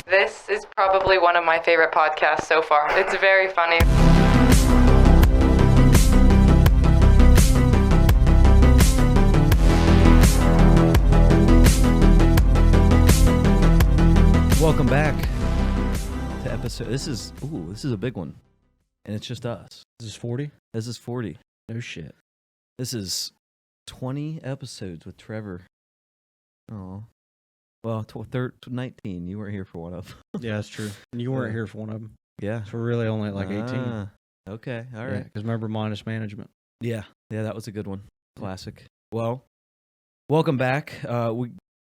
This is probably one of my favorite podcasts so far. It's very funny. Welcome back to episode. This is a big one, and it's just us. This is 40? This is 40. No shit. This is 20 episodes with Trevor. Oh, well, 19. You weren't here for one of them. Yeah, that's true. And you weren't here for one of them. Yeah, So we're really only at like 18. Okay, all right. Because remember, minus management. Yeah, that was a good one. Classic. Well, welcome back.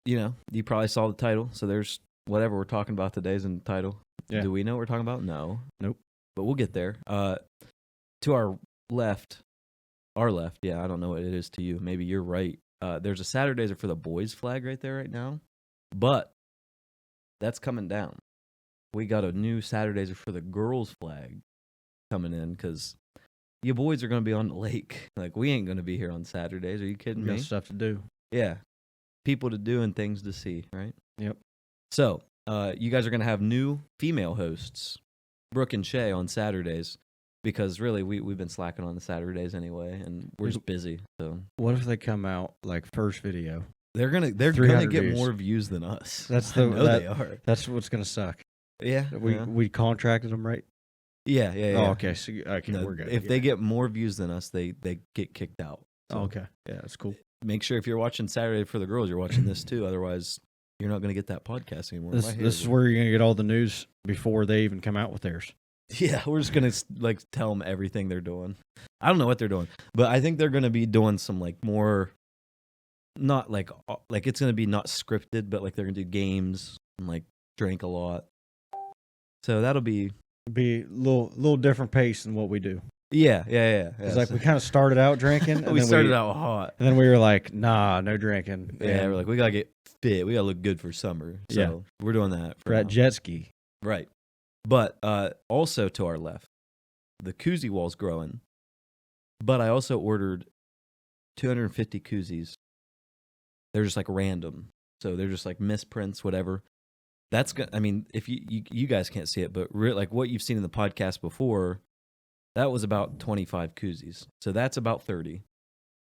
You probably saw the title, so there's whatever we're talking about today is in the title. Yeah. Do we know what we're talking about? No. Nope. But we'll get there. To our left, yeah, I don't know what it is to you. Maybe you're right. There's a Saturdays are for the boys flag right there right now, but that's coming down. We got a new Saturdays are for the girls flag coming in because you boys are going to be on the lake. Like, we ain't going to be here on Saturdays. Are you kidding We me? got stuff to do. Yeah. People to do and things to see, right? Yep. So, you guys are going to have new female hosts, Brooke and Shay, on Saturdays, because really we've been slacking on the Saturdays anyway, and we're just busy. So, What if they come out like first video? they're gonna get views. more views than us. That's I know they are. That's what's gonna suck. Yeah, We contracted them, right? yeah. Oh, okay. So No, we're good. if they get more views than us, they get kicked out. So okay. Yeah, that's cool. make sure if you're watching Saturday for the girls, you're watching this too. Otherwise, you're not gonna get that podcast anymore. This is where you're gonna get all the news before they even come out with theirs. Yeah, we're just gonna tell them everything they're doing. I don't know what they're doing, but I think they're gonna be doing some more, not like it's gonna be not scripted, but they're gonna do games and drink a lot. So that'll be a little different pace than what we do. yeah. It's we kind of started out drinking. And we then started out hot, and then we were like, nah, no drinking. Yeah, we're we gotta get fit. We gotta look good for summer. So we're doing that. We're at jet ski. Right. But also to our left, the koozie wall's growing. But I also ordered 250 koozies. They're just random. So they're just misprints, whatever. That's good. I mean, if you guys can't see it, but what you've seen in the podcast before, that was about 25 koozies. So that's about 30.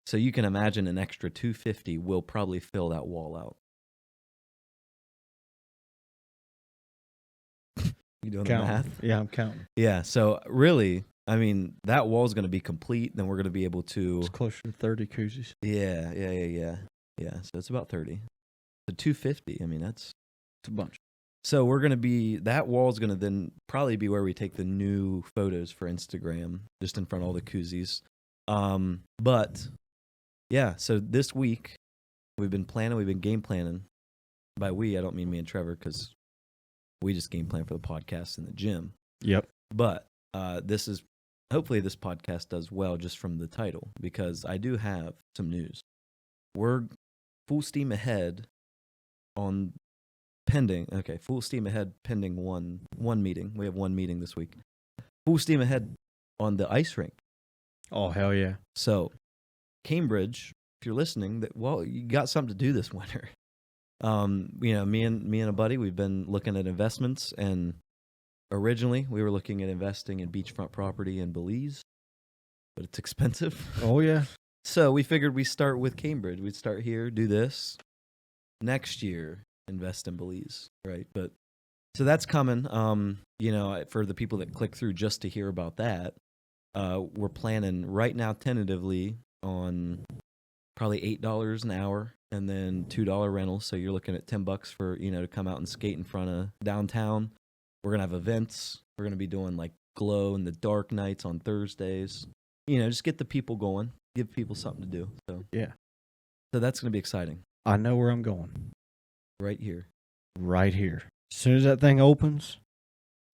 So you can imagine an extra 250 will probably fill that wall out. You doing the math? Yeah, I'm counting. Yeah, so really, I mean, that wall's going to be complete. Then we're going to be able to... It's closer to 30 koozies. Yeah. So it's about 30. So 250, I mean, it's a bunch. So we're going to be... That wall's going to then probably be where we take the new photos for Instagram, just in front of all the koozies. But, yeah, so this week, we've been game planning. By we, I don't mean me and Trevor, because... we just game plan for the podcast in the gym. Yep. But hopefully this podcast does well just from the title, because I do have some news. We're full steam ahead pending one meeting. We have one meeting this week. Full steam ahead on the ice rink. Oh, hell yeah. So, Cambridge, if you're listening, you got something to do this winter. Me and a buddy, we've been looking at investments, and originally we were looking at investing in beachfront property in Belize, but it's expensive. Oh yeah. So we figured we'd start with Cambridge. We'd start here, do this. Next year, invest in Belize, right? But so that's coming. For the people that click through just to hear about that, we're planning right now tentatively on probably $8 an hour. And then $2 rentals, so you're looking at $10 for to come out and skate in front of downtown. We're gonna have events. We're gonna be doing glow in the dark nights on Thursdays. Just get the people going, give people something to do. So yeah, so that's gonna be exciting. I know where I'm going. Right here. As soon as that thing opens,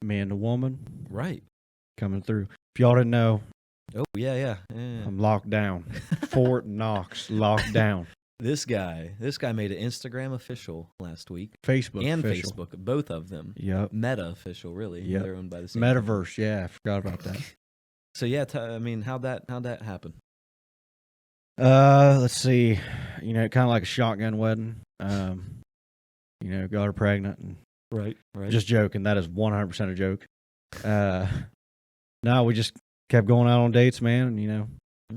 me and the woman, right, coming through. If y'all didn't know, oh yeah. I'm locked down. Fort Knox locked down. This guy made an Instagram official last week. Facebook official. Facebook, both of them. Yep. Meta official, really. Yep. They're owned by the same Metaverse, company. Yeah, I forgot about that. So yeah, how'd that happen? Let's see. Kind of like a shotgun wedding. Got her pregnant and Right. Just joking. That is 100% a joke. No, we just kept going out on dates, man. And, you know,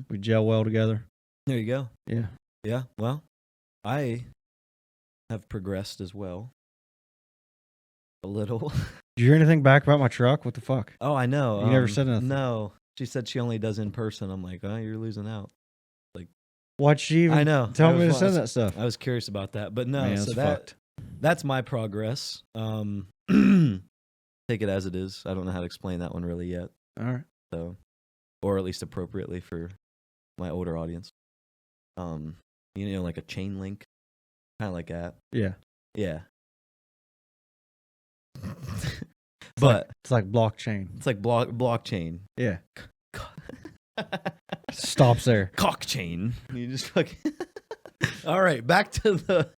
we gel well together. There you go. Yeah. Yeah. Well, I have progressed as well. A little. Did you hear anything back about my truck? What the fuck? Oh, I know. You never said nothing. No. She said she only does in person. I'm like, oh, you're losing out. Why'd she even I know. tell me to send that stuff? I was curious about that. But no, Man, so that's fucked. that's my progress. Take it as it is. I don't know how to explain that one really yet. All right. So, or at least appropriately for my older audience. You know, like a chain link, kind of like that. Yeah. Yeah. It's like blockchain. It's like blockchain. Yeah. Stops there. Cockchain. You just fucking. All right, back to the.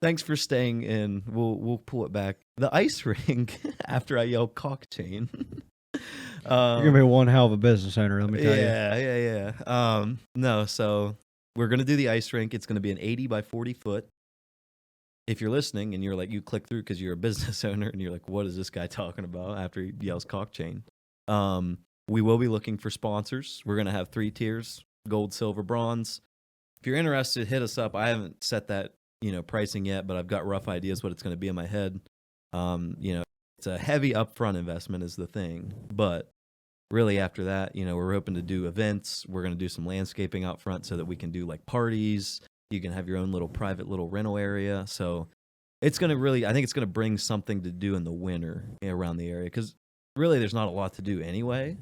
Thanks for staying in. We'll pull it back. The ice rink. After I yell cockchain. You're gonna be one hell of a business owner. Let me tell you. Yeah. No, so we're gonna do the ice rink. It's gonna be an 80 by 40 foot. If you're listening and you're like, you click through because you're a business owner and you're like, what is this guy talking about after he yells cockchain? We will be looking for sponsors. We're going to have 3 tiers, gold, silver, bronze. If you're interested, hit us up. I haven't set that, pricing yet, but I've got rough ideas what it's going to be in my head. It's a heavy upfront investment is the thing, but really after that, we're hoping to do events. We're going to do some landscaping out front so that we can do like parties. You can have your own little private little rental area. So it's going to I think it's going to bring something to do in the winter around the area because really there's not a lot to do anyway,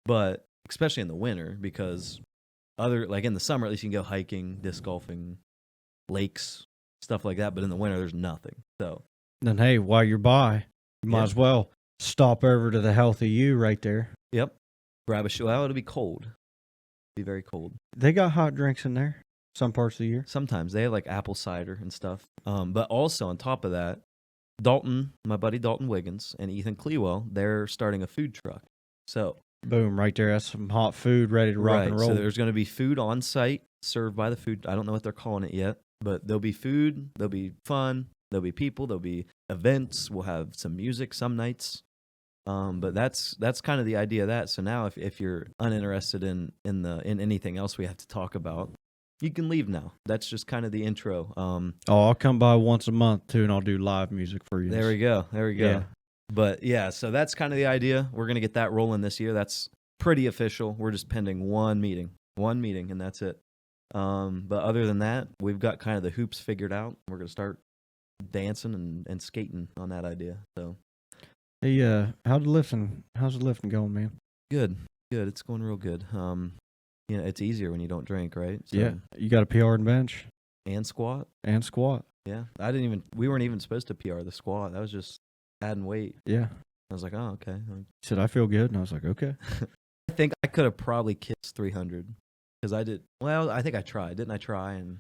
but especially in the winter because like in the summer, at least you can go hiking, disc golfing, lakes, stuff like that. But in the winter, there's nothing. So then, hey, while you're by, you might as well stop over to the Healthy You right there. Yep. Grab a shoe. Well, it'll be cold. It'll be very cold. They got hot drinks in there. Some parts of the year. Sometimes they have like apple cider and stuff. But also on top of that, my buddy Dalton Wiggins and Ethan Clewell, they're starting a food truck. So boom, right there. That's some hot food ready to rock and roll. So there's going to be food on site served by the food. I don't know what they're calling it yet, but there'll be food. There'll be fun. There'll be people. There'll be events. We'll have some music some nights. But that's kind of the idea of that. So now if you're uninterested in anything else we have to talk about, you can leave now. That's just kind of the intro. I'll come by once a month too, and I'll do live music for you. There we go. Yeah. But yeah, so that's kind of the idea. We're gonna get that rolling this year. That's pretty official. We're just pending one meeting, and that's it. But other than that, we've got kind of the hoops figured out. We're gonna start dancing and skating on that idea. So, hey, how's the lifting going, man? Good. It's going real good. It's easier when you don't drink, right? So, yeah. You got a PR and bench? And squat? Yeah. We weren't even supposed to PR the squat. That was just adding weight. Yeah. I was like, oh, okay. He said, I feel good. And I was like, okay. I think I could have probably kissed 300 because I did. Well, I think I tried. Didn't I try? And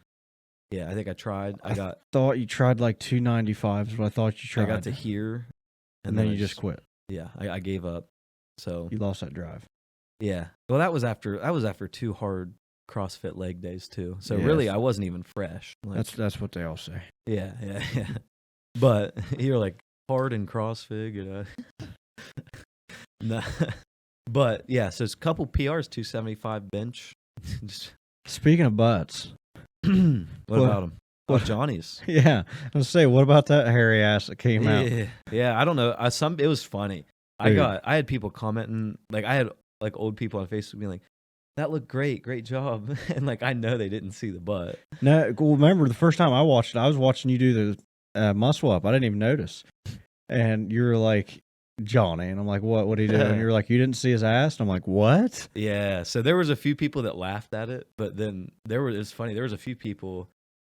yeah, I think I tried. I thought you tried like 295 is what I thought you tried. I got to here. And then you just quit. Yeah. I gave up. So you lost that drive. Yeah. Well, that was after 2 hard CrossFit leg days too. So yes. Really, I wasn't even fresh. Like, that's what they all say. Yeah. But you're like hard in CrossFit, Nah. But yeah, so it's a couple PRs, 275 bench. Speaking of butts, what about them? Oh, Johnny's. Yeah, I was say, what about that hairy ass that came out? Yeah, I don't know. It was funny. Dude. I had people commenting, like I had like old people on Facebook being like, "That looked great job," and like I know they didn't see the butt. No, remember the first time I watched it, I was watching you do the muscle up. I didn't even notice, and you were like, Johnny, and I'm like, what are you doing? And you're like, you didn't see his ass, and I'm like, what? Yeah. So there was a few people that laughed at it, but then it's funny. There was a few people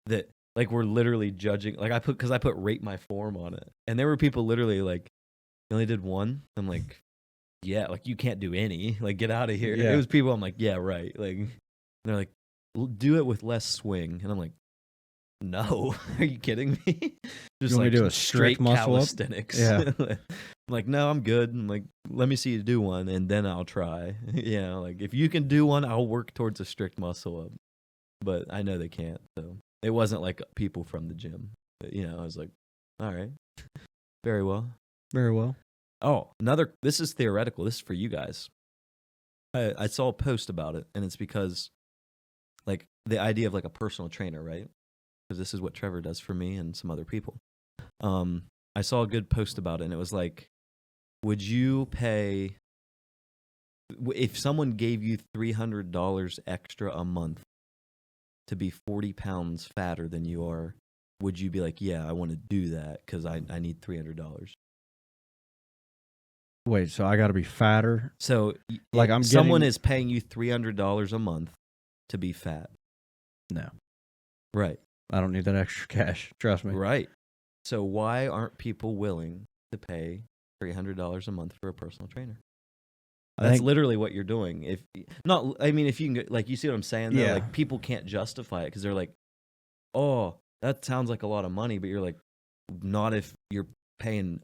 that like were literally judging. Like I put rate my form on it, and there were people literally like, you only did one. I'm like, yeah, like you can't do any. Like get out of here. Yeah. It was people. I'm like, yeah, right. Like and they're like, do it with less swing, and I'm like, no, are you kidding me? Just you want like me to do a straight muscle calisthenics. Up? Yeah. I'm like, no, I'm good. I'm like, let me see you do one, and then I'll try. Like if you can do one, I'll work towards a strict muscle up. But I know they can't. So it wasn't like people from the gym. But, I was like, all right. Very well. Very well. Oh, this is theoretical. This is for you guys. I saw a post about it, and it's because, like, the idea of like a personal trainer, right? Because this is what Trevor does for me and some other people. I saw a good post about it, and it was like, would you pay, if someone gave you $300 extra a month to be 40 pounds fatter than you are, would you be like, yeah, I want to do that because I need $300? Wait, so I got to be fatter? So, like, someone is paying you $300 a month to be fat. No. Right. I don't need that extra cash. Trust me. Right. So why aren't people willing to pay $300 a month for a personal trainer? That's literally what you're doing. If you can, like, you see what I'm saying? Though? Yeah. Like, people can't justify it because they're like, oh, that sounds like a lot of money, but you're like, not if you're paying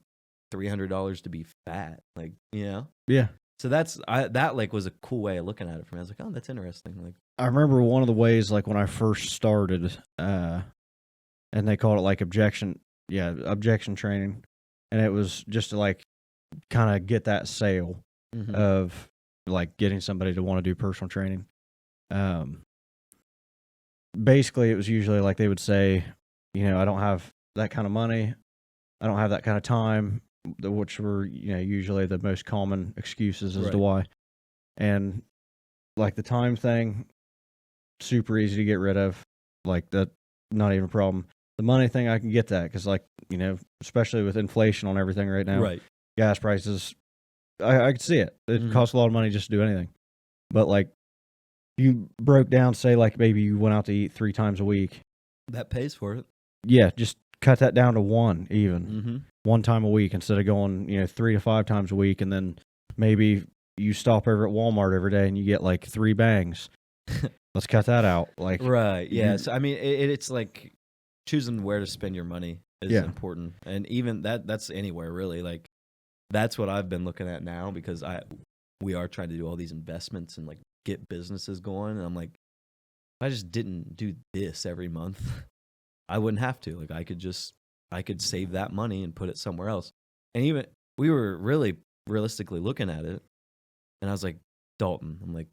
$300 to be fat, like, you know? Yeah. So that like was a cool way of looking at it for me. I was like, oh, that's interesting. Like, I remember one of the ways, like when I first started, and they called it like objection training, and it was just to like kind of get that sale of like getting somebody to want to do personal training. Basically, it was usually like they would say, I don't have that kind of money, I don't have that kind of time, which were usually the most common excuses as to why. And like the time thing, super easy to get rid of, like that, not even a problem. The money thing, I can get that because, like, especially with inflation on everything right now, right? Gas prices, I could see it. It costs a lot of money just to do anything. But like, you broke down, say, like maybe you went out to eat 3 times a week. That pays for it. Yeah, just cut that down to 1 even. 1 time a week instead of going 3 to 5 times a week, and then maybe you stop over at Walmart every day and you get like 3 bangs. Let's cut that out. Like, right? Yeah. So I mean, it's like choosing where to spend your money is important, and even that's anywhere really. Like, that's what I've been looking at now because we are trying to do all these investments and like get businesses going, and I'm like, if I just didn't do this every month, I wouldn't have to. Like, I could save that money and put it somewhere else. And even we were really realistically looking at it, and I was like, Dalton, I'm like,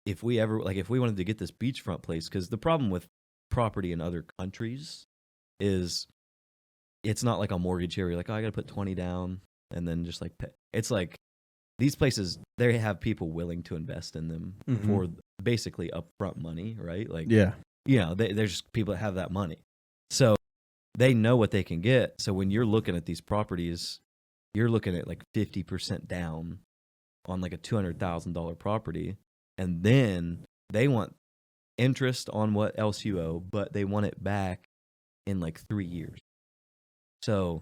if we wanted to get this beachfront place, because the problem with property in other countries is it's not like a mortgage here. You're like, oh, I got to put 20 down and then just like pay. It's like these places, they have people willing to invest in them for basically upfront money, right? Like, there's just people that have that money. So they know what they can get. So when you're looking at these properties, you're looking at like 50% down on like a $200,000 property. And then they want interest on what else you owe, but they want it back in like 3 years. So,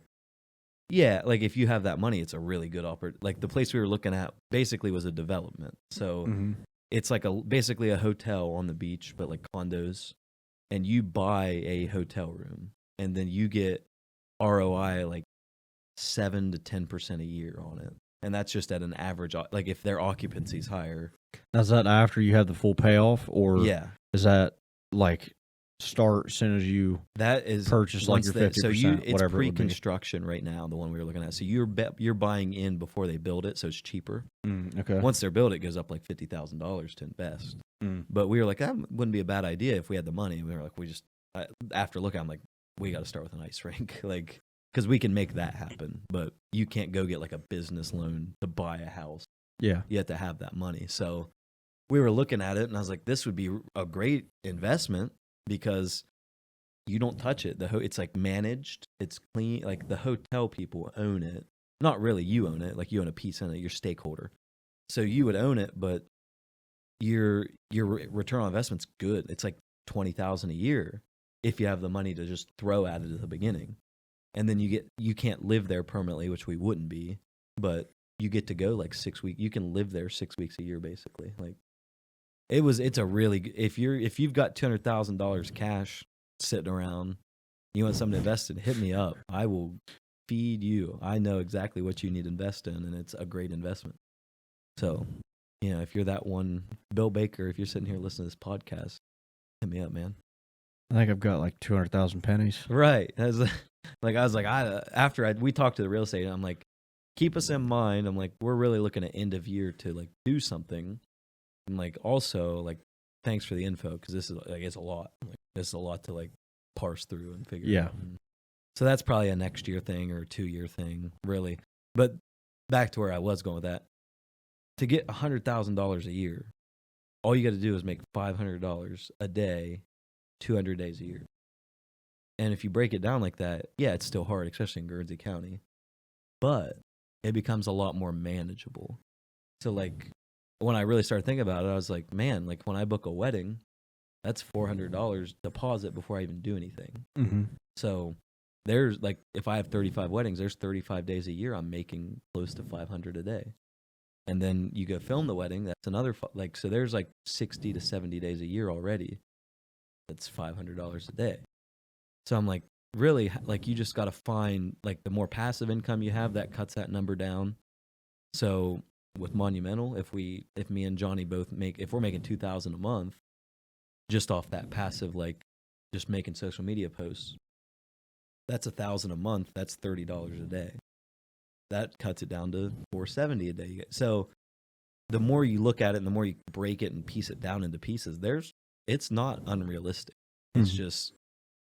yeah, like if you have that money, it's a really good opportunity. Like the place we were looking at basically was a development. So it's like basically a hotel on the beach, but like condos. And you buy a hotel room, and then you get ROI like 7 to 10% a year on it. And that's just at an average, like if their occupancy is higher. Now, is that after you have the full payoff, or is that like start as soon as you purchase like your 50%? So it's whatever pre-construction right now, the one we were looking at. So you're buying in before they build it, so it's cheaper. Okay. Once they're built, it goes up like $50,000 to invest. But we were like, that wouldn't be a bad idea if we had the money. And we were like, after looking, I'm like, we got to start with an ice rink, like, because we can make that happen. But you can't go get like a business loan to buy a house. Yeah. You have to have that money. So we were looking at it, and I was like, this would be a great investment because you don't touch it. It's like managed. It's clean. Like the hotel people own it. Not really you own it. Like you own a piece in it. You're a stakeholder. So you would own it, but your return on investment's good. It's like $20,000 a year if you have the money to just throw at it at the beginning. And then you can't live there permanently, which we wouldn't be, but you get to go like 6 weeks. You can live there 6 weeks a year, basically. Like it's a really good, if you've got $200,000 cash sitting around, you want something to invest in, hit me up. I will feed you. I know exactly what you need to invest in, and it's a great investment. So, if you're that one, Bill Baker, if you're sitting here listening to this podcast, hit me up, man. I think I've got like 200,000 pennies. Right. Like I was like, we talked to the real estate, I'm like, keep us in mind. I'm like, we're really looking at end of year to like do something. And like also like, thanks for the info because this is like it's a lot. Like this is a lot to like parse through and figure out. And so that's probably a next year thing or a 2-year thing, really. But back to where I was going with that. To get $100,000 a year, all you got to do is make $500 a day, 200 days a year. And if you break it down like that, yeah, it's still hard, especially in Guernsey County. But it becomes a lot more manageable. So like when I really started thinking about it, I was like, man, like when I book a wedding, that's $400 deposit before I even do anything. Mm-hmm. So there's like, if I have 35 weddings, there's 35 days a year I'm making close to $500 a day. And then you go film the wedding, that's another, like, so there's like 60 to 70 days a year already. That's $500 a day. So I'm like, really, like, you just got to find, like, the more passive income you have, that cuts that number down. So with Monumental, if me and Johnny both if we're making $2,000 a month, just off that passive, like, just making social media posts, that's $1,000 a month. That's $30 a day. That cuts it down to $470 a day. So the more you look at it and the more you break it and piece it down into pieces, it's not unrealistic. It's just,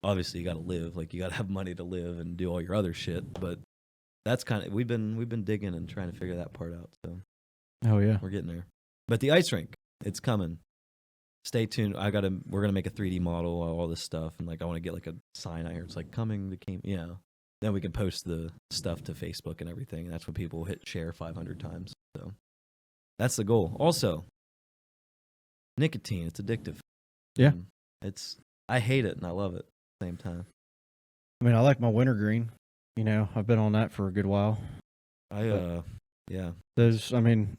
obviously you got to live. Like you got to have money to live and do all your other shit. But that's kind of, we've been digging and trying to figure that part out. So oh yeah, we're getting there. But the ice rink, it's coming. Stay tuned. We're gonna make a 3D model, all this stuff, and like I want to get like a sign out here. It's like coming to game, yeah. Then we can post the stuff to Facebook and everything. That's when people hit share 500 times. So that's the goal. Also, nicotine, it's addictive. Yeah. I hate it and I love it at the same time. I mean, I like my wintergreen. You know, I've been on that for a good while. Yeah. Those, I mean,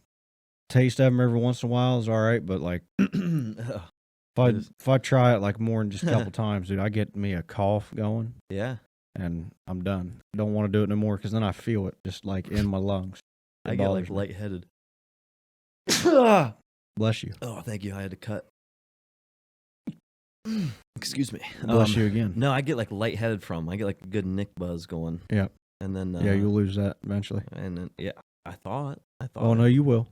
taste of them every once in a while is all right, but like, if I try it like more than just a couple times, dude, I get me a cough going. Yeah. And I'm done. I don't want to do it no more because then I feel it just like in my lungs. I get like lightheaded. Bless you. Oh, thank you. I had to cut. Excuse me. Bless you again. No, I get like lightheaded I get like a good Nick buzz going. Yeah. And then yeah, you'll lose that eventually. And then I thought. Oh no, you will.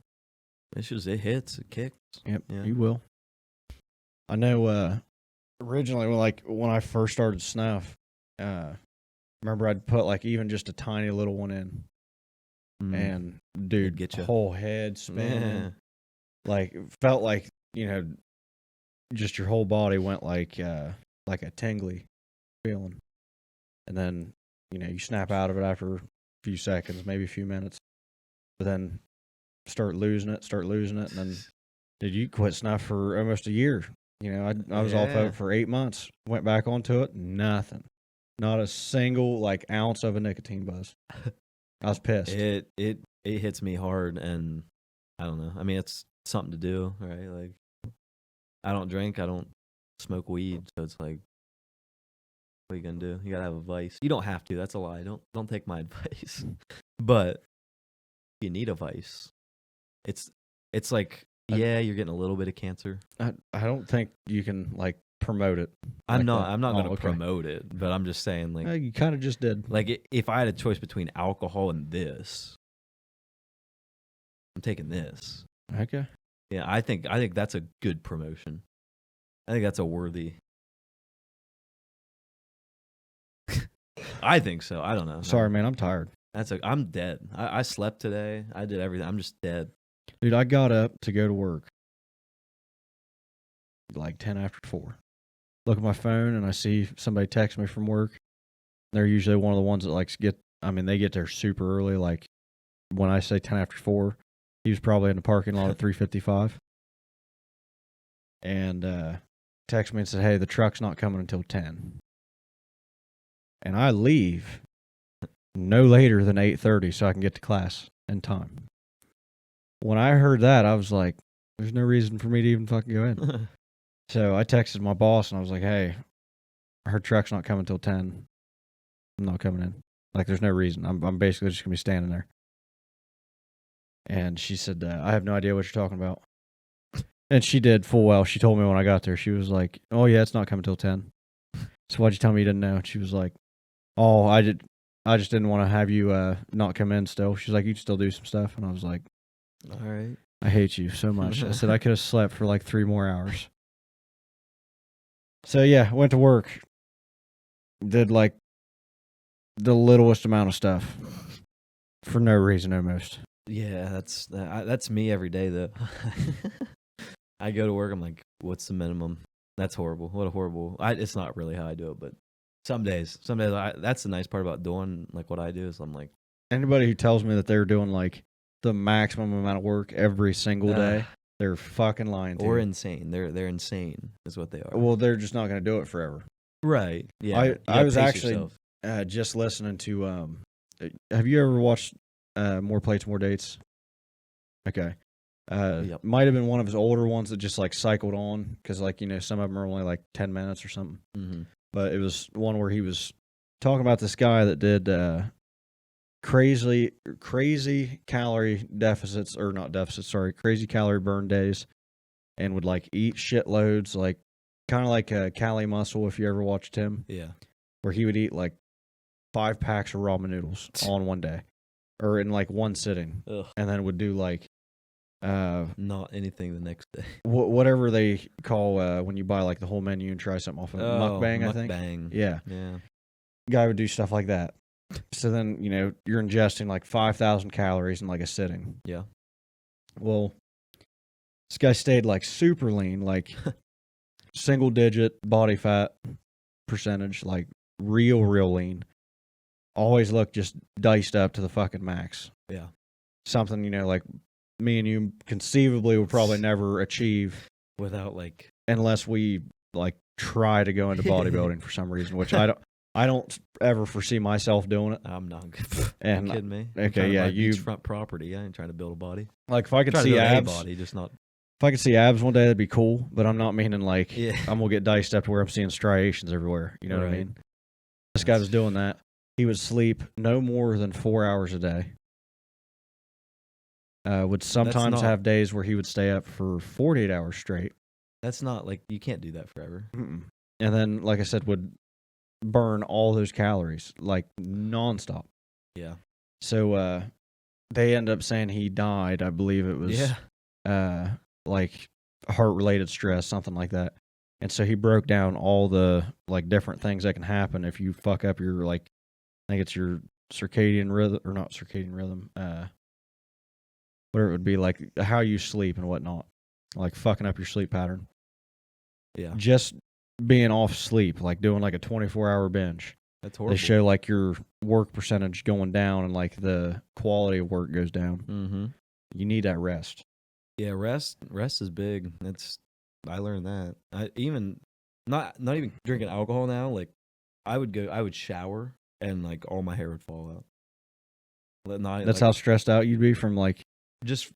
It's just it hits, it kicks. Yep, yeah. You will. I know. Originally, when I first started snuff, remember I'd put like even just a tiny little one in, and dude, get your whole head spinning. Like felt like, you know, just your whole body went like a tingly feeling, and then, you know, you snap out of it after a few seconds, maybe a few minutes, but then start losing it, and then did you quit snuff for almost a year? You know, I was off of it for 8 months, went back onto it, nothing. Not a single like ounce of a nicotine buzz. I was pissed. It hits me hard, and I don't know. I mean, it's something to do, right? Like, I don't drink, I don't smoke weed, so it's like, what are you gonna do? You gotta have a vice. You don't have to. That's a lie. Don't take my advice. But you need a vice. It's like, yeah, you're getting a little bit of cancer. I don't think you can like promote it. I'm not going to promote it, but I'm just saying, like, you kind of just did. Like, if I had a choice between alcohol and this, I'm taking this. Okay. Yeah, I think that's a good promotion. I think that's a worthy. I think so. I don't know. Sorry, man. I'm tired. I'm dead. I slept today. I did everything. I'm just dead. Dude, I got up to go to work like 10 after 4. Look at my phone and I see somebody text me from work. They're usually one of the ones that they get there super early. Like when I say 10 after 4, he was probably in the parking lot at 3:55. And text me and said, hey, the truck's not coming until 10. And I leave no later than 8:30 so I can get to class in time. When I heard that, I was like, there's no reason for me to even fucking go in. So I texted my boss and I was like, hey, her truck's not coming till 10. I'm not coming in. Like, there's no reason. I'm basically just going to be standing there. And she said, I have no idea what you're talking about. And she did full well. She told me when I got there. She was like, oh, yeah, it's not coming till 10. So why'd you tell me you didn't know? And she was like, Oh, I just didn't want to have you not come in still. She's like, you can still do some stuff. And I was like, All right. I hate you so much. I said I could have slept for like 3 more hours. So yeah, went to work. Did like the littlest amount of stuff for no reason almost. Yeah, that's me every day though. I go to work. I'm like, what's the minimum? That's horrible. What a horrible. It's not really how I do it, but some days, that's the nice part about doing like what I do is I'm like, Anybody who tells me that they're doing like the maximum amount of work every single day, they're fucking lying to or you. insane. They're insane is what they are. Well, they're just not going to do it forever. Right. Yeah. I was actually just listening to. Have you ever watched More Plates, More Dates? Okay. Yep. Might have been one of his older ones that just like cycled on because like some of them are only like 10 minutes or something. Mm-hmm. But it was one where he was talking about this guy that did crazy calorie deficits, or not deficits, sorry, crazy calorie burn days, and would like eat shitloads, like kind of like Cali Muscle if you ever watched him. Yeah. Where he would eat like 5 packs of ramen noodles on one day, or in like one sitting. Ugh. And then would do like not anything the next day. Whatever they call when you buy like the whole menu and try something off of mukbang, I think. Mukbang. Yeah. Yeah. Guy would do stuff like that. So then, you're ingesting like 5,000 calories in like a sitting. Yeah. Well, this guy stayed like super lean, like single digit body fat percentage, like real lean. Always looked just diced up to the fucking max. Yeah. Something, like me and you conceivably would probably never achieve without like, unless we like try to go into bodybuilding for some reason, which I don't ever foresee myself doing it. I'm not good. And you kidding me? Okay, yeah, you beachfront property. I ain't trying to build a body. Like if I could I'm see trying to build abs, a body, just not. if I could see abs one day, that'd be cool. But I'm not meaning like Yeah. I'm gonna get diced up to where I'm seeing striations everywhere. You know what I Right. mean? This guy was doing that. He would sleep no more than 4 hours a day. Would sometimes have days where he would stay up for 48 hours straight. That's not like, you can't do that forever. Mm-mm. And then, like I said, would burn all those calories like nonstop. Yeah. So they end up saying he died. I believe it was like heart related stress, something like that. And so he broke down all the like different things that can happen if you fuck up your like, I think it's your circadian rhythm, or not circadian rhythm, whatever it would be, like how you sleep and whatnot, like fucking up your sleep pattern. Yeah. Just being off sleep, like doing like a 24-hour binge. That's horrible. They show like your work percentage going down and like the quality of work goes down. Mm-hmm. You need that rest. Yeah, rest is big. I learned that. I even not even drinking alcohol now. Like I would shower and like all my hair would fall out. That's how stressed out you'd be from like.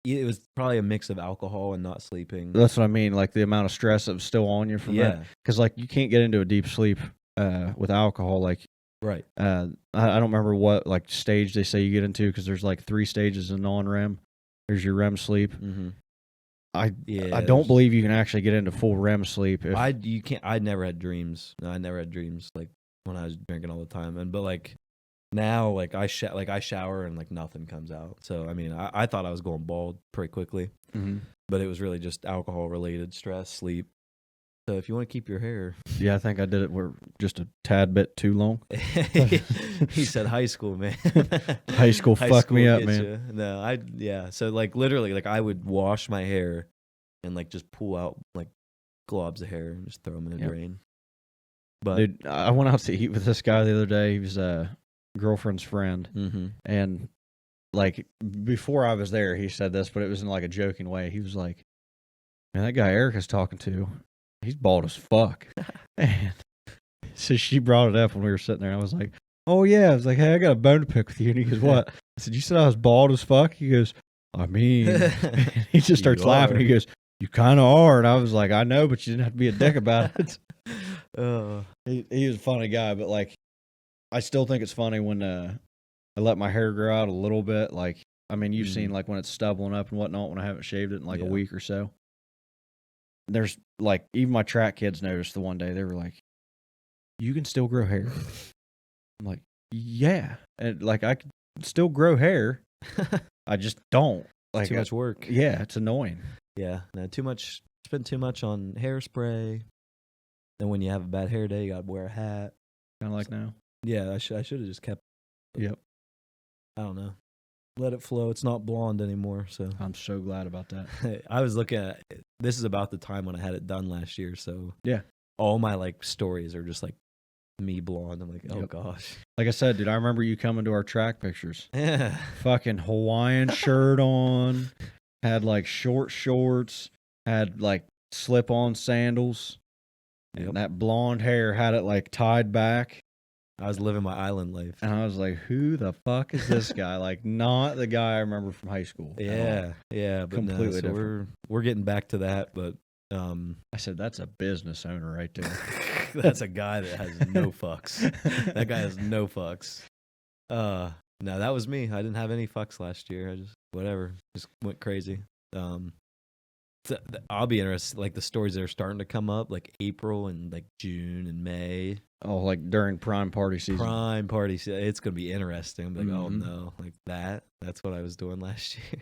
It was probably a mix of alcohol and not sleeping. That's what I mean. Like the amount of stress that was still on you from that. Because like you can't get into a deep sleep with alcohol. Like right. I don't remember what like stage they say you get into, because there's like 3 stages of non-REM. There's your REM sleep. Mm-hmm. I don't believe you can actually get into full REM sleep. You can't. I never had dreams. No, I never had dreams like when I was drinking all the time. But like now, like I shower and like nothing comes out. So I mean, I thought I was going bald pretty quickly, but it was really just alcohol related stress, sleep. So if you want to keep your hair, yeah, I think I did it. We're just a tad bit too long. He said high school, man. High school fucked me up, man. You. No, So like literally, like I would wash my hair and like just pull out like globs of hair and just throw them in a drain. But dude, I went out to eat with this guy the other day. He was a girlfriend's friend, and like before I was there, he said this, but it was in like a joking way. He was like, "Man, that guy Erica's talking to, he's bald as fuck." And so she brought it up when we were sitting there. I was like, "Oh yeah." I was like, "Hey, I got a bone to pick with you." And he goes, "What?" I said, "You said I was bald as fuck." He goes, "I mean," he just starts laughing. He goes, "You kind of are." And I was like, "I know, but you didn't have to be a dick about it." He was a funny guy, but like, I still think it's funny when I let my hair grow out a little bit. Like, I mean, you've seen like when it's stubbling up and whatnot when I haven't shaved it in like a week or so. There's like, even my track kids noticed the one day. They were like, "You can still grow hair." I'm like, Yeah, and like I could still grow hair. I just don't. Like Too much work. Yeah, it's annoying. Yeah, no, too much. Spend too much on hairspray. Then when you have a bad hair day, you gotta wear a hat. Kind of like now. Yeah, I should have just kept. Yep. I don't know. Let it flow. It's not blonde anymore. So I'm so glad about that. I was looking at this is about the time when I had it done last year. So Yeah. all my like stories are just like me blonde. I'm like, oh Yep. gosh. Like I said, dude, I remember you coming to our track pictures. Yeah. Fucking Hawaiian shirt on, had like short shorts, had like slip-on sandals, Yep. and that blonde hair had it like tied back. I was living my island life. And I was like, who the fuck is this guy? Like, not the guy I remember from high school. Yeah, yeah, but Completely no, so different. we're getting back to that, but I said, that's a business owner right there. that's a guy that has no fucks. That guy has no fucks. No, that was me. I didn't have any fucks last year. I just just went crazy. I'll be interested, like the stories that are starting to come up, like April and like June and May. Oh, like during prime party season. Prime party season. It's gonna be interesting. I'm like, oh Mhm. no, like that's what I was doing last year.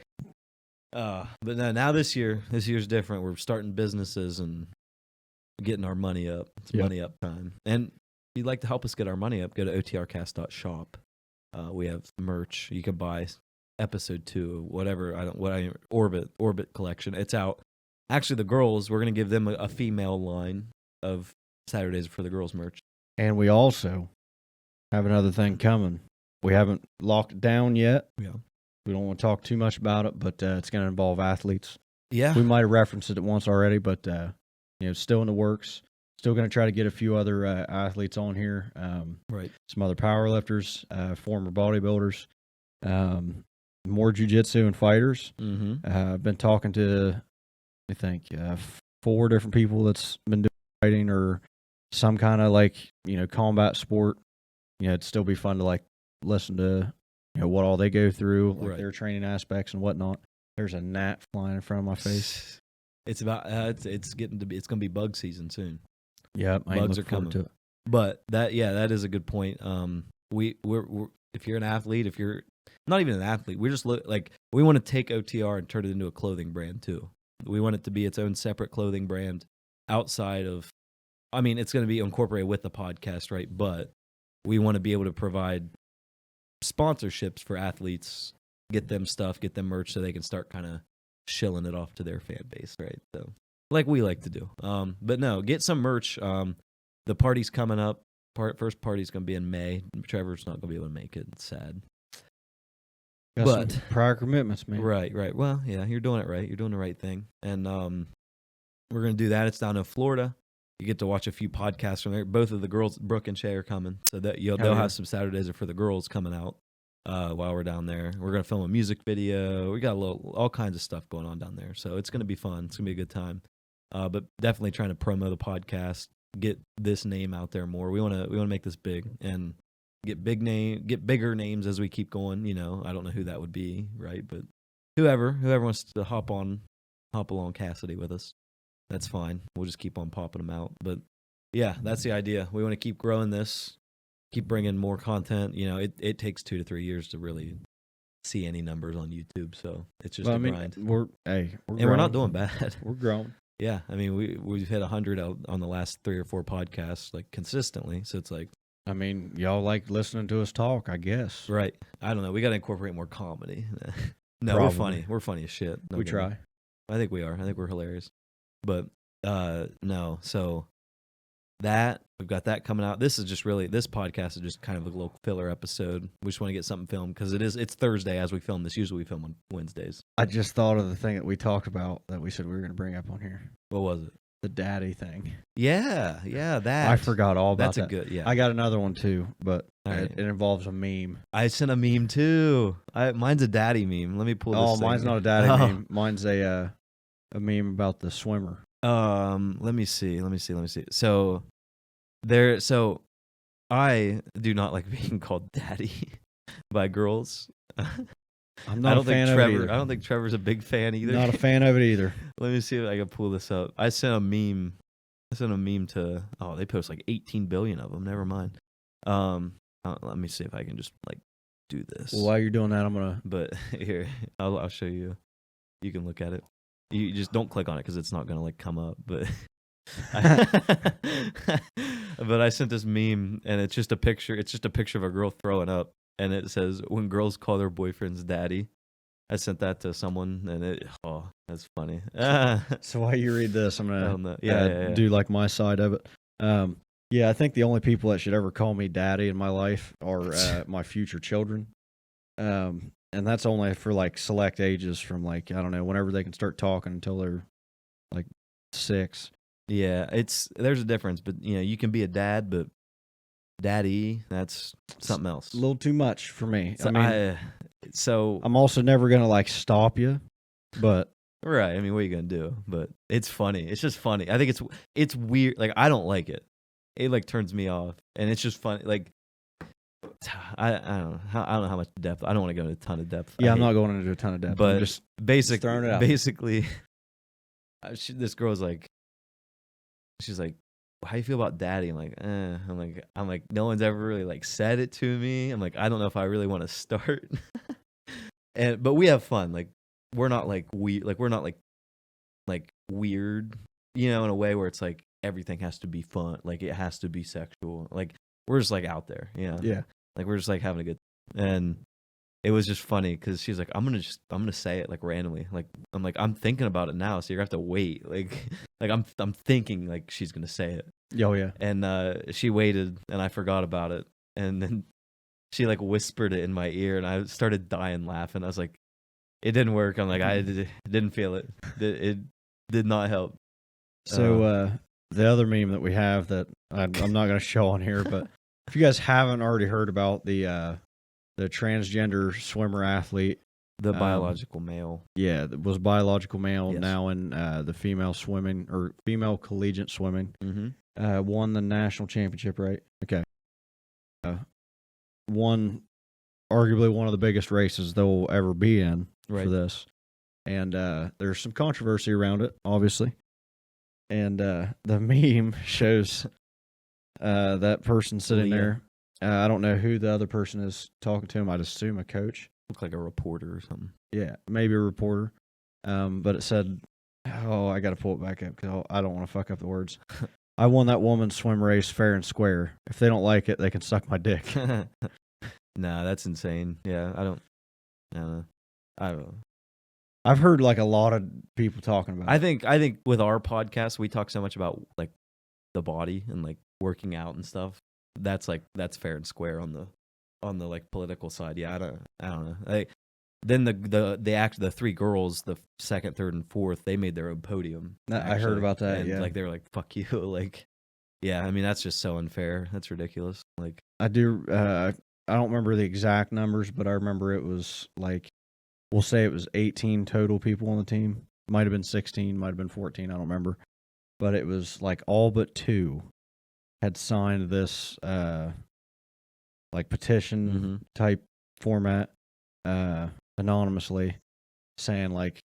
But no, now this year's different. We're starting businesses and getting our money up. It's Yep. money up time. And if you'd like to help us get our money up, go to otrcast.shop. We have merch. You can buy episode 2, whatever. Orbit collection. It's out. Actually, the girls, we're gonna give them a female line of Saturdays for the girls merch. And we also have another thing coming. We haven't locked it down yet. Yeah. We don't want to talk too much about it, but it's going to involve athletes. Yeah. We might have referenced it once already, but still in the works. Still going to try to get a few other athletes on here. Right. Some other powerlifters, former bodybuilders, more jiu-jitsu and fighters. Mm-hmm. I've been talking to, I think, 4 different people that's been doing fighting or some kind of like, combat sport. It'd still be fun to like listen to, what all they go through, like Right. their training aspects and whatnot. There's a gnat flying in front of my face. It's about it's going to be bug season soon. Yeah, Bugs are coming. to it. But that is a good point. We're if you're an athlete, if you're not even an athlete, we just we want to take OTR and turn it into a clothing brand too. We want it to be its own separate clothing brand outside of. I mean, it's going to be incorporated with the podcast, right? But we want to be able to provide sponsorships for athletes, get them stuff, get them merch, so they can start kind of shilling it off to their fan base, right? So, like we like to do. But no, get some merch. The party's coming up. First party's going to be in May. Trevor's not going to be able to make it. It's sad. Got But- some prior commitments, man. Right. Well, yeah, you're doing it right. You're doing the right thing. And we're going to do that. It's down in Florida. You get to watch a few podcasts from there. Both of the girls, Brooke and Shay, are coming. So that they'll yeah. have some Saturdays for the girls coming out while we're down there. We're going to film a music video. We got all kinds of stuff going on down there. So it's going to be fun. It's going to be a good time. But definitely trying to promo the podcast, get this name out there more. We want to make this big and get bigger names as we keep going. I don't know who that would be, right? But whoever wants to hop along Cassidy with us, that's fine. We'll just keep on popping them out. But yeah, that's the idea. We want to keep growing this, keep bringing more content. It takes 2 to 3 years to really see any numbers on YouTube. So it's just a grind. We're We're not doing bad. We're growing. Yeah, I mean we've hit 100 on the last 3 or 4 podcasts like consistently. So it's like, I mean, y'all like listening to us talk, I guess. right? I don't know. We got to incorporate more comedy. No, Probably. we're funny. We're funny as shit. We try. I think we are. I think we're hilarious. But no. So that we've got that coming out. This podcast is just kind of a little filler episode. We just want to get something filmed because it's Thursday as we film this. Usually we film on Wednesdays. I just thought of the thing that we talked about that we said we were going to bring up on here. What was it? The daddy thing. Yeah, that. I forgot all about That's that. a good. Yeah, I got another one too, but All right. it involves a meme. I sent a meme too. Mine's a daddy meme. Let me pull this. Oh, thing. mine's not a daddy Oh. meme. Mine's a meme about the swimmer. Let me see. So I do not like being called daddy by girls. I'm not a fan of it either. I don't think Trevor's a big fan either. Not a fan of it either. Let me see if I can pull this up. I sent a meme to, they post like 18 billion of them. Never mind. let me see if I can just like do this. Well, while you're doing that, I'm gonna. But here, I'll show you. You can look at it. You just don't click on it because it's not gonna like come up. But but I sent this meme, and it's just a picture. It's just a picture of a girl throwing up, and it says, "When girls call their boyfriends daddy." I sent that to someone, and that's funny. So while you read this, I'm gonna do do like my side of it. Yeah, I think the only people that should ever call me daddy in my life are my future children. And that's only for like select ages from like, I don't know, whenever they can start talking until they're like 6. Yeah, there's a difference, but you can be a dad, but daddy, that's something else. A little too much for me. So I mean, I'm also never gonna like stop you, but right. I mean, what are you gonna do? But it's funny. It's just funny. I think it's weird. Like, I don't like it. It like turns me off, and it's just funny. Like, I don't know. I don't know how much depth. I don't want to go into a ton of depth. Yeah, I'm not going into a ton of depth. But I'm just throwing it out. Basically, this girl's like, she's like, how you feel about daddy? I'm like, I'm like, no one's ever really like said it to me. I'm like, I don't know if I really want to start. But we have fun. Like, we're not like we're not like weird, in a way where it's like everything has to be fun. Like, it has to be sexual. Like, we're just like out there, Yeah. Like, we're just like having a good. And it was just funny because she's like, I'm gonna say it like randomly. Like, I'm like, I'm thinking about it now, so you're gonna have to wait. Like I'm thinking like she's gonna say it. Oh yeah. And she waited, and I forgot about it, and then she like whispered it in my ear, and I started dying laughing. I was like, it didn't work. I'm like, I didn't feel it. It did not help. So the other meme that we have that I'm not going to show on here, but if you guys haven't already heard about the transgender swimmer athlete, the biological male, that was biological male, yes. now in the female swimming or female collegiate swimming, won the national championship, right? Okay, won arguably one of the biggest races they'll ever be in for this, and there's some controversy around it, obviously. And the meme shows that person sitting there. I don't know who the other person is talking to him. I'd assume a coach. Look like a reporter or something. Yeah, maybe a reporter. But it said, I got to pull it back up because I don't want to fuck up the words. I won that woman's swim race fair and square. If they don't like it, they can suck my dick. Nah, that's insane. Yeah, I don't know. I've heard like a lot of people talking about it. I think with our podcast, we talk so much about like the body and like working out and stuff. That's fair and square on the like political side. Yeah, I don't know. Then the 3 girls, the second, third, and fourth, they made their own podium. I heard about that. And, yeah, like they were like, "Fuck you!" Like, yeah. I mean, that's just so unfair. That's ridiculous. Like, I do. I don't remember the exact numbers, but I remember it was like, we'll say it was 18 total people on the team. Might have been 16, might have been 14. I don't remember, but it was like all but 2 had signed this like petition type format anonymously, saying like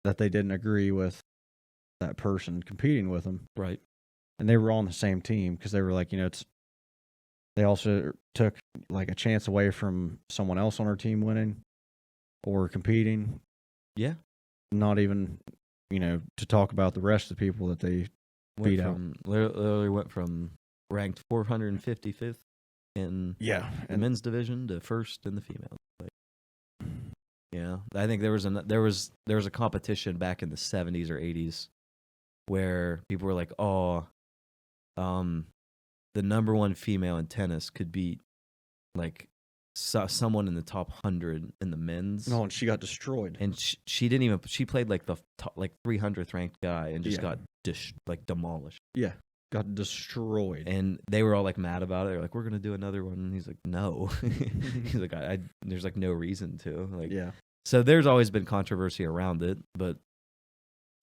that they didn't agree with that person competing with them. Right. And they were on the same team because they were like, they also took like a chance away from someone else on our team winning or competing. Yeah. Not even, to talk about the rest of the people that they beat out. Literally went from ranked 455th in the men's division to first in the female. Like, I think there was a competition back in the 70s or 80s where people were like, the number 1 female in tennis could beat like someone in the top 100 in the men's. No, and she got destroyed. And she didn't even. She played like the top, like 300th ranked guy and just got demolished. Yeah, got destroyed. And they were all like mad about it. They're like, "We're gonna do another one." And he's like, "No." He's like, "There's like no reason to." Like, yeah. So there's always been controversy around it, but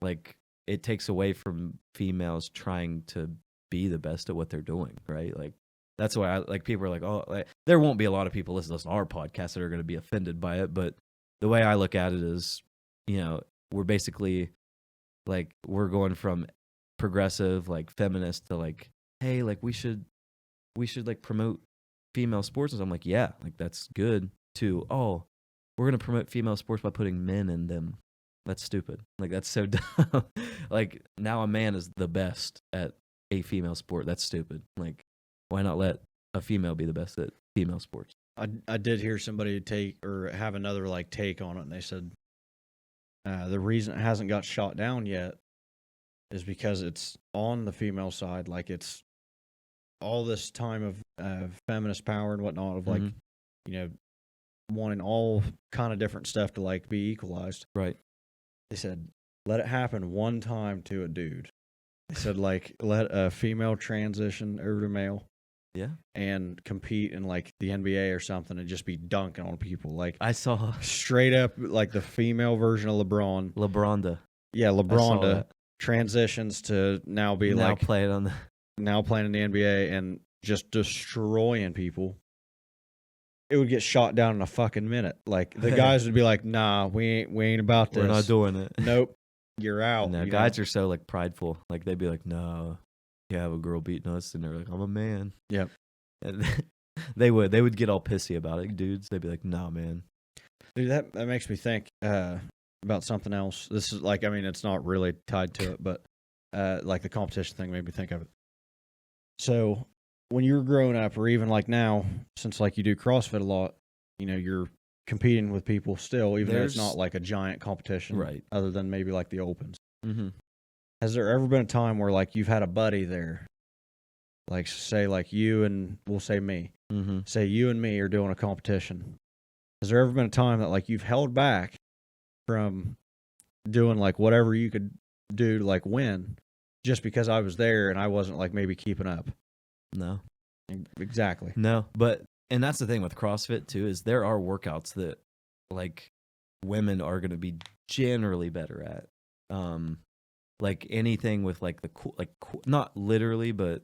like it takes away from females trying to be the best at what they're doing, right? Like. That's why people are like, there won't be a lot of people listening to our podcast that are going to be offended by it. But the way I look at it is, we're basically like, we're going from progressive, like feminist to like, hey, like we should like promote female sports? And I'm like, yeah, like that's good. To, oh, we're gonna promote female sports by putting men in them. That's stupid. Like that's so dumb. Like now a man is the best at a female sport. That's stupid. Like why not let a female be the best at female sports? I did hear somebody take or have another like take on it, and they said the reason it hasn't got shot down yet is because it's on the female side. Like it's all this time of feminist power and whatnot of like, you know, wanting all kind of different stuff to like be equalized. Right. They said, let it happen one time to a dude. They said, like, let a female transition over to male. Yeah. And compete in like the NBA or something and just be dunking on people. Like I saw straight up like the female version of LeBron. LeBronda. Yeah, LeBronda transitions to now be now like playing on the now playing in the NBA and just destroying people. It would get shot down in a fucking minute. Like the guys would be like, "Nah, we ain't about this. We're not doing it." Nope, you're out. No, guys are so like prideful. Like they'd be like, "No, you have a girl beating us," and they're like, "I'm a man." Yep. And they would get all pissy about it. Dudes, they'd be like, "Nah, man." Dude, that makes me think about something else. This is like, I mean, it's not really tied to it, but like the competition thing made me think of it. So when you were growing up, or even like now, since like you do CrossFit a lot, you know, you're competing with people still, even though it's not like a giant competition, right? Other than maybe like the Opens. Mm-hmm. Has there ever been a time where like you've had a buddy there, like say like you and we'll say me, say you and me are doing a competition? Has there ever been a time that like you've held back from doing like whatever you could do to like win, just because I was there and I wasn't like maybe keeping up? No. Exactly. No, but and that's the thing with CrossFit too, is there are workouts that like women are going to be generally better at. Like anything with like the cool, like not literally, but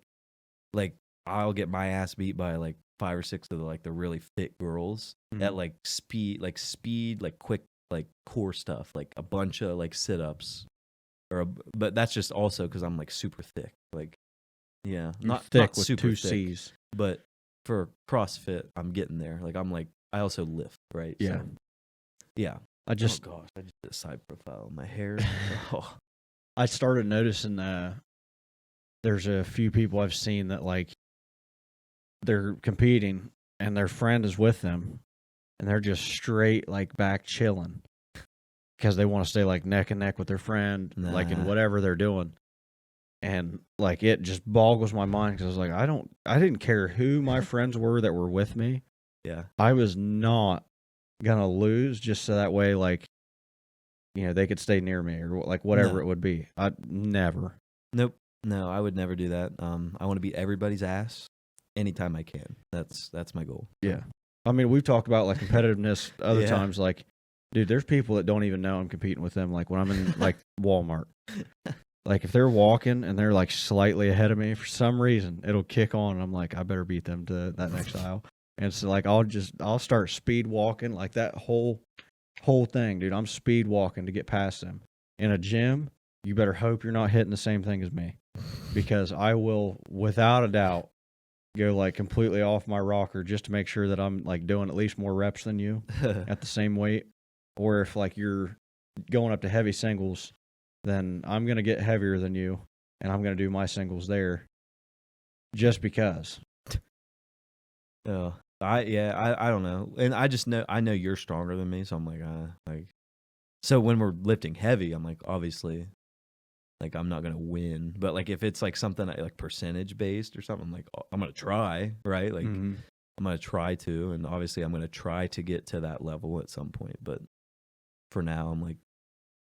like I'll get my ass beat by like 5 or 6 of the really fit girls at like speed, like quick, like core stuff, like a bunch of like sit-ups but that's just also because I'm like super thick. Like, yeah, not thick not with super 2 thick, C's. but for CrossFit, I'm getting there. Like I'm like, I also lift, right? Yeah. So, yeah. Oh gosh, I just did a side profile of my hair. Oh. I started noticing there's a few people I've seen that like they're competing and their friend is with them and they're just straight like back chilling because they want to stay like neck and neck with their friend, like in whatever they're doing. And like it just boggles my mind because I was like, I didn't care who my friends were that were with me. Yeah, I was not gonna lose just so that way, like, you know, they could stay near me or like whatever it would be. I never. Nope. No, I would never do that. I want to beat everybody's ass anytime I can. That's my goal. Yeah. I mean, we've talked about like competitiveness other times. Like, dude, there's people that don't even know I'm competing with them. Like when I'm in like Walmart, like if they're walking and they're like slightly ahead of me for some reason, it'll kick on. And I'm like, I better beat them to that next aisle. And so like, I'll start speed walking like that whole thing, dude. I'm speed walking to get past them. In a gym, you better hope you're not hitting the same thing as me, because I will, without a doubt, go like completely off my rocker just to make sure that I'm like doing at least more reps than you at the same weight. Or if like you're going up to heavy singles, then I'm going to get heavier than you and I'm going to do my singles there just because. Oh, I don't know. And I know you're stronger than me. So I'm like, so when we're lifting heavy, I'm like, obviously, like I'm not going to win, but like if it's like something like percentage based or something, I'm like, I'm going to try, right? Like I'm going to try to, and obviously I'm going to try to get to that level at some point. But for now, I'm like,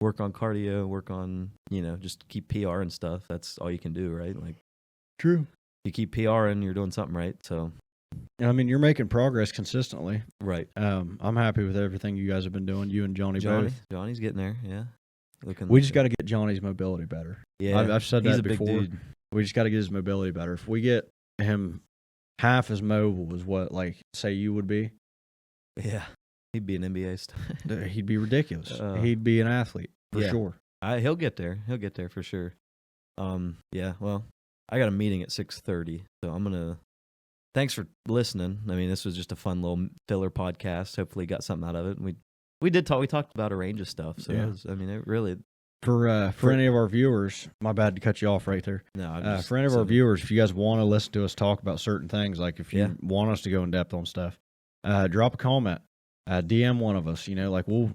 work on cardio, work on, just keep PR and stuff. That's all you can do, right? Like, true. You keep PRing, you're doing something right. So, I mean, you're making progress consistently. Right. I'm happy with everything you guys have been doing. You and Johnny both. Johnny's getting there. Yeah. We just got to get Johnny's mobility better. Yeah. I've said that before. Big dude. We just got to get his mobility better. If we get him half as mobile as what, like, say you would be. Yeah. He'd be an NBA star. He'd be ridiculous. He'd be an athlete for sure. He'll get there. He'll get there for sure. Yeah. Well, I got a meeting at 6:30, so I'm gonna thanks for listening. I mean, this was just a fun little filler podcast. Hopefully, you got something out of it. We talked about a range of stuff. So Yeah. it really. For any of our viewers, my bad to cut you off right there. No, For any of our viewers, if you guys want to listen to us talk about certain things, like if you want us to go in depth on stuff, drop a comment, DM one of us. Like we'll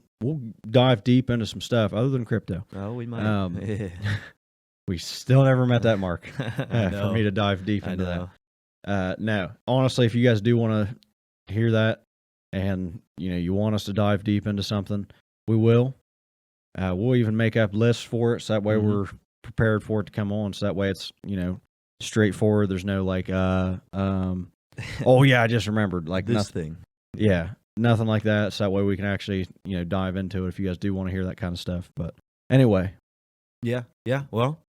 dive deep into some stuff other than crypto. Oh, we might. We still never met that mark for me to dive deep into that. No, honestly, if you guys do want to hear that, and you want us to dive deep into something, we will. We'll even make up lists for it, so that way we're prepared for it to come on. So that way it's straightforward. There's no like, oh yeah, I just remembered like this thing. Yeah, nothing like that. So that way we can actually dive into it if you guys do want to hear that kind of stuff. But anyway, yeah. Well,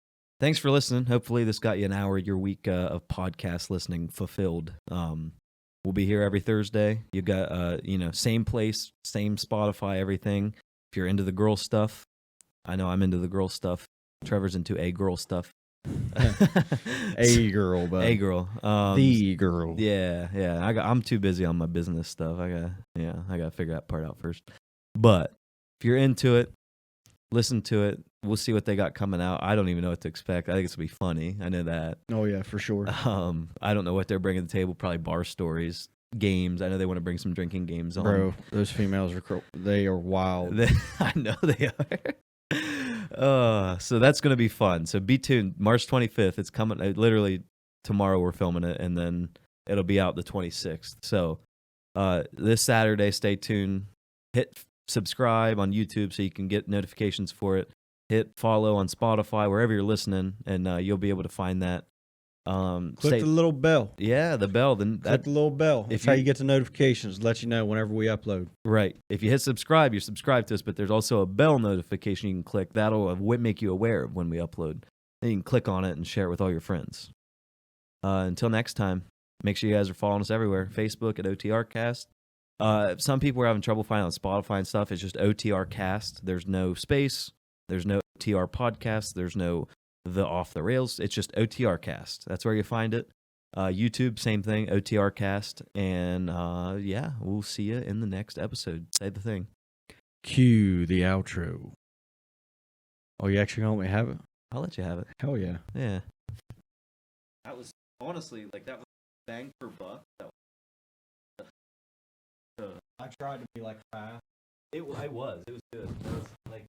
thanks for listening. Hopefully this got you an hour of your week of podcast listening fulfilled. We'll be here every Thursday. You got same place, same Spotify, everything. If you're into the girl stuff, I know I'm into the girl stuff. Trevor's into a girl stuff. A girl, but a girl, the girl. Yeah. I'm too busy on my business stuff. I gotta figure that part out first. But if you're into it, listen to it. We'll see what they got coming out. I don't even know what to expect. I think it's gonna be funny. I know that. Oh yeah, for sure. I don't know what they're bringing to the table. Probably bar stories. Games. I know they want to bring some drinking games on. Bro, those females they are wild. I know they are. So that's going to be fun. So be tuned. March 25th. It's coming. Literally tomorrow we're filming it, and then it'll be out the 26th. So this Saturday, stay tuned. Hit subscribe on YouTube so you can get notifications for it. Hit follow on Spotify, wherever you're listening, and you'll be able to find that. Click the little bell. Yeah, the bell. Then click the little bell. That's how you get the notifications. Let you know whenever we upload. Right. If you hit subscribe, you're subscribed to us. But there's also a bell notification you can click. That'll make you aware of when we upload. Then you can click on it and share it with all your friends. Until next time, make sure you guys are following us everywhere. Facebook at OTR Cast. Some people are having trouble finding on Spotify and stuff. It's just OTR Cast. There's no space. There's no OTR podcast. There's no the Off the Rails. It's just OTR Cast. That's where you find it. YouTube, same thing, OTR Cast. And we'll see you in the next episode. Say the thing. Cue the outro. Oh, you actually gonna let me have it? I'll let you have it. Hell yeah. Yeah. That was honestly that was bang for buck. I tried to be like fast. It was good. It was like.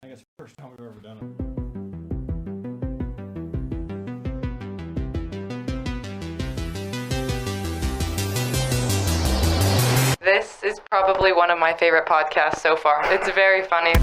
I think it's the first time we've ever done This is probably one of my favorite podcasts so far. It's very funny.